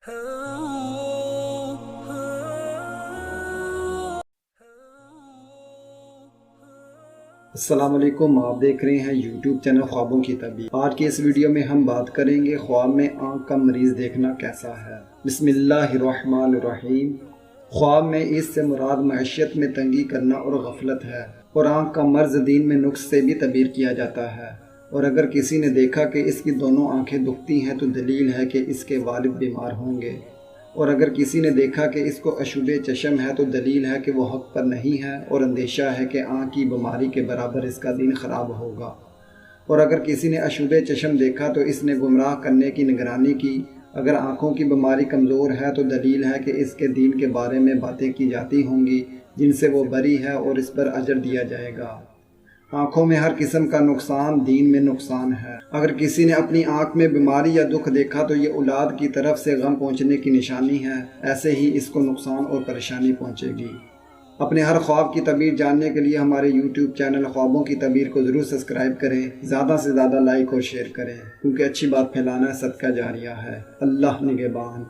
السلام علیکم، آپ دیکھ رہے ہیں یوٹیوب چینل خوابوں کی تعبیر۔ آج کی اس ویڈیو میں ہم بات کریں گے خواب میں آنکھ کا مریض دیکھنا کیسا ہے۔ بسم اللہ الرحمن الرحیم۔ خواب میں اس سے مراد معیشت میں تنگی کرنا اور غفلت ہے، اور آنکھ کا مرض دین میں نقص سے بھی تعبیر کیا جاتا ہے، اور اگر کسی نے دیکھا کہ اس کی دونوں آنکھیں دکھتی ہیں تو دلیل ہے کہ اس کے والد بیمار ہوں گے، اور اگر کسی نے دیکھا کہ اس کو اشوب چشم ہے تو دلیل ہے کہ وہ حق پر نہیں ہے، اور اندیشہ ہے کہ آنکھ کی بیماری کے برابر اس کا دین خراب ہوگا، اور اگر کسی نے اشوب چشم دیکھا تو اس نے گمراہ کرنے کی نگرانی کی۔ اگر آنکھوں کی بیماری کمزور ہے تو دلیل ہے کہ اس کے دین کے بارے میں باتیں کی جاتی ہوں گی جن سے وہ بری ہے، اور اس پر اجر دیا جائے گا۔ آنکھوں میں ہر قسم کا نقصان دین میں نقصان ہے۔ اگر کسی نے اپنی آنکھ میں بیماری یا دکھ دیکھا تو یہ اولاد کی طرف سے غم پہنچنے کی نشانی ہے، ایسے ہی اس کو نقصان اور پریشانی پہنچے گی۔ اپنے ہر خواب کی تعبیر جاننے کے لیے ہمارے یوٹیوب چینل خوابوں کی تعبیر کو ضرور سبسکرائب کریں، زیادہ سے زیادہ لائک اور شیئر کریں، کیونکہ اچھی بات پھیلانا صدقہ جاریہ ہے۔ اللہ نگہبان۔